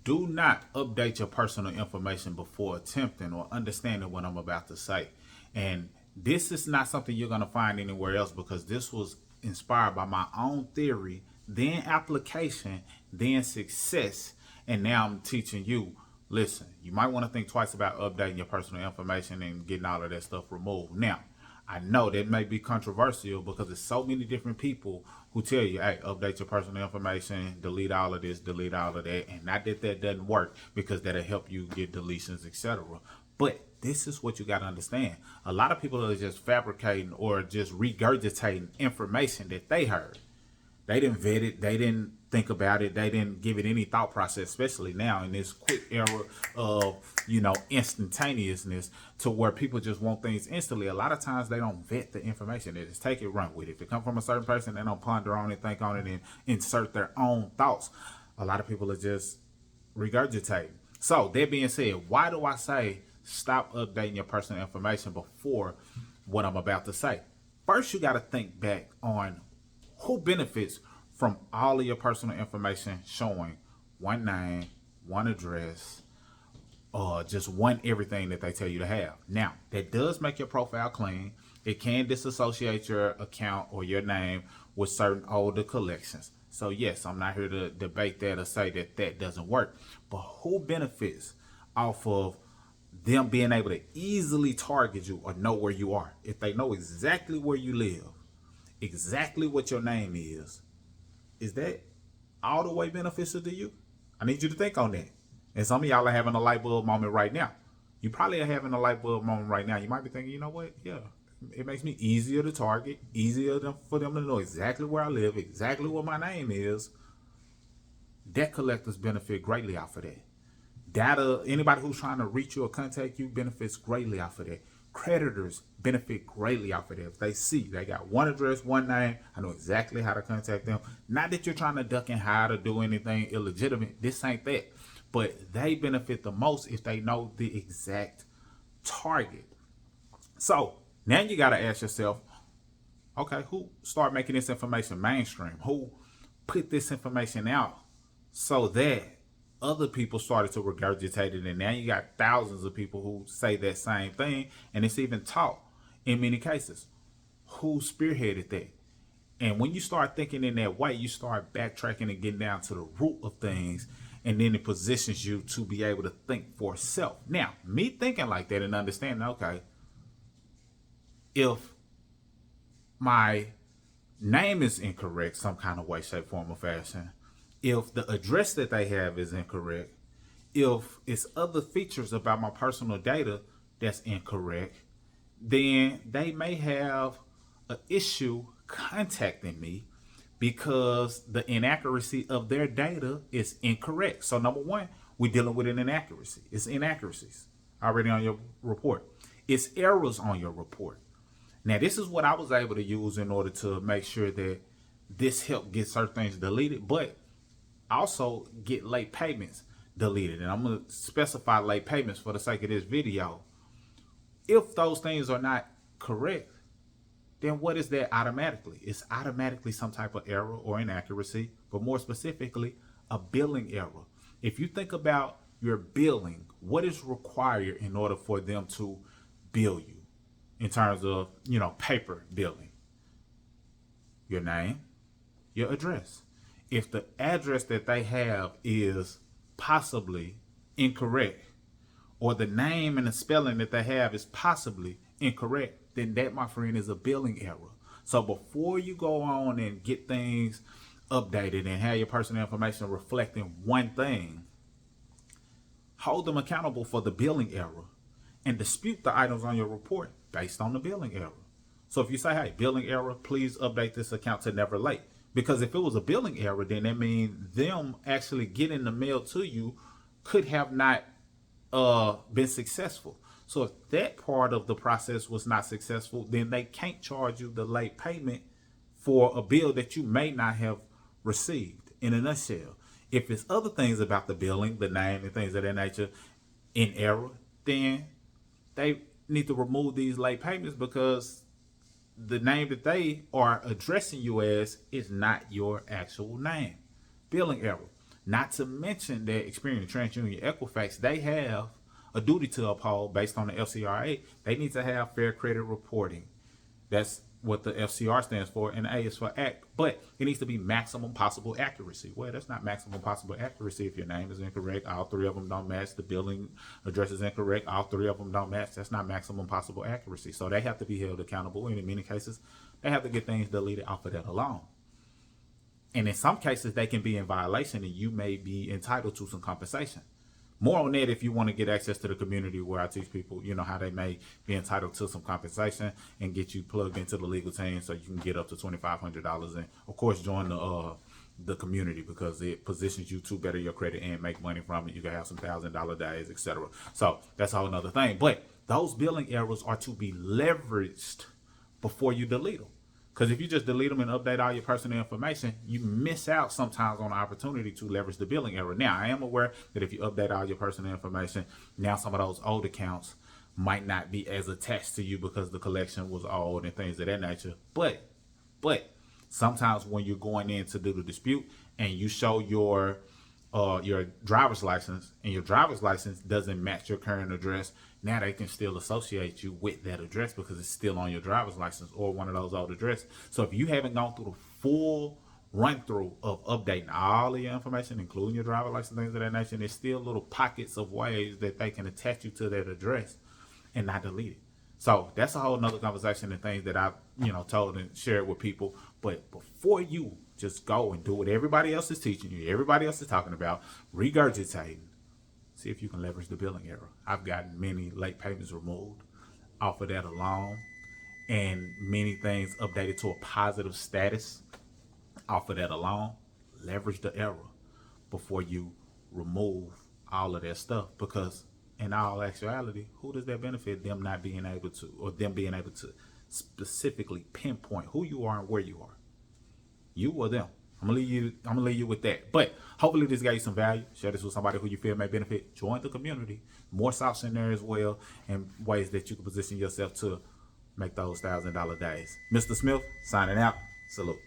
Do not update your personal information before attempting or understanding what I'm about to say. And this is not something you're going to find anywhere else, because this was inspired by my own theory, then application, then success. And now I'm teaching you, listen, you might want to think twice about updating your personal information and getting all of that stuff removed. Now, I know that may be controversial because there's so many different people who tell you, hey, update your personal information, delete all of this, delete all of that. And not that that doesn't work, because that'll help you get deletions, etc. But this is what you got to understand. A lot of people are just fabricating or just regurgitating information that they heard. They didn't vet it. They didn't think about it. They didn't give it any thought process, especially now in this quick era of, instantaneousness, to where people just want things instantly. A lot of times they don't vet the information. They just take it, run with it. If it comes from a certain person, they don't ponder on it, think on it, and insert their own thoughts. A lot of people are just regurgitating. So that being said, why do I say stop updating your personal information before what I'm about to say? First, you got to think back on who benefits from all of your personal information showing one name, one address, or just one everything that they tell you to have. Now, that does make your profile clean. It can disassociate your account or your name with certain older collections. So yes, I'm not here to debate that or say that that doesn't work. But who benefits off of them being able to easily target you or know where you are? If they know exactly where you live, exactly what your name is that all the way beneficial to you? I need you to think on that. And some of y'all are having a light bulb moment right now. You probably are having a light bulb moment right now. You might be thinking, you know what? Yeah, it makes me easier to target, easier for them to know exactly where I live, exactly what my name is. Debt collectors benefit greatly off of that. Data, anybody who's trying to reach you or contact you benefits greatly off of that. Creditors benefit greatly off of that. If they see they got one address, one name, I know exactly how to contact them. Not that you're trying to duck and hide or do anything illegitimate. This ain't that. But they benefit the most if they know the exact target. So now you got to ask yourself, okay, who started making this information mainstream? Who put this information out so that other people started to regurgitate it? And now you got thousands of people who say that same thing, and it's even taught in many cases. Who spearheaded that? And when you start thinking in that way, you start backtracking and getting down to the root of things, and then it positions you to be able to think for self. Now, me thinking like that and understanding, okay, if my name is incorrect, some kind of way, shape, form, or fashion, if the address that they have is incorrect, if it's other features about my personal data that's incorrect, then they may have an issue contacting me because the inaccuracy of their data is incorrect. So number one, we're dealing with an inaccuracy. It's inaccuracies already on your report. It's errors on your report. Now, this is what I was able to use in order to make sure that this helped get certain things deleted, but also get late payments deleted. And I'm going to specify late payments for the sake of this video. If those things are not correct, then what is that automatically? It's automatically some type of error or inaccuracy, but more specifically, a billing error. If you think about your billing, what is required in order for them to bill you in terms of, paper billing? Your name, your address. If the address that they have is possibly incorrect, or the name and the spelling that they have is possibly incorrect, then that, my friend, is a billing error. So before you go on and get things updated and have your personal information reflecting one thing, hold them accountable for the billing error and dispute the items on your report based on the billing error. So if you say, hey, billing error, please update this account to never late. Because if it was a billing error, then that means them actually getting the mail to you could have not been successful. So if that part of the process was not successful, then they can't charge you the late payment for a bill that you may not have received. In a nutshell, if it's other things about the billing, the name and things of that nature in error, then they need to remove these late payments, because the name that they are addressing you as is not your actual name. Billing error. Not to mention that Experian, TransUnion, Equifax, they have a duty to uphold based on the FCRA. They need to have fair credit reporting. That's what the FCR stands for, and A is for act. But it needs to be maximum possible accuracy. Well, that's not maximum possible accuracy if your name is incorrect, all three of them don't match, the billing address is incorrect, all three of them don't match. That's not maximum possible accuracy. So they have to be held accountable, and in many cases, they have to get things deleted off of that alone. And in some cases, they can be in violation, and you may be entitled to some compensation. More on that if you want to get access to the community where I teach people, how they may be entitled to some compensation and get you plugged into the legal team so you can get up to $2,500 and, of course, join the community because it positions you to better your credit and make money from it. You can have some $1,000 days, etc. So that's a whole nother thing. But those billing errors are to be leveraged before you delete them. Because if you just delete them and update all your personal information, you miss out sometimes on the opportunity to leverage the billing error. Now, I am aware that if you update all your personal information, now some of those old accounts might not be as attached to you because the collection was old and things of that nature. But sometimes when you're going in to do the dispute and you show your driver's license and your driver's license doesn't match your current address, now they can still associate you with that address because it's still on your driver's license or one of those old addresses. So if you haven't gone through the full run through of updating all of your information, including your driver's license, things of that nature, there's still little pockets of ways that they can attach you to that address and not delete it. So that's a whole nother conversation and things that I've told and shared with people. But before you just go and do what everybody else is teaching you, everybody else is talking about, regurgitating, see if you can leverage the billing error. I've gotten many late payments removed off of that alone, and many things updated to a positive status off of that alone. Leverage the error before you remove all of that stuff, because in all actuality, who does that benefit? Them not being able to, or them being able to specifically pinpoint who you are and where you are. You or them. I'm gonna leave you with that. But hopefully this gave you some value. Share this with somebody who you feel may benefit. Join the community. More sauce in there as well, and ways that you can position yourself to make those $1,000 days. Mr. Smith signing out. Salute.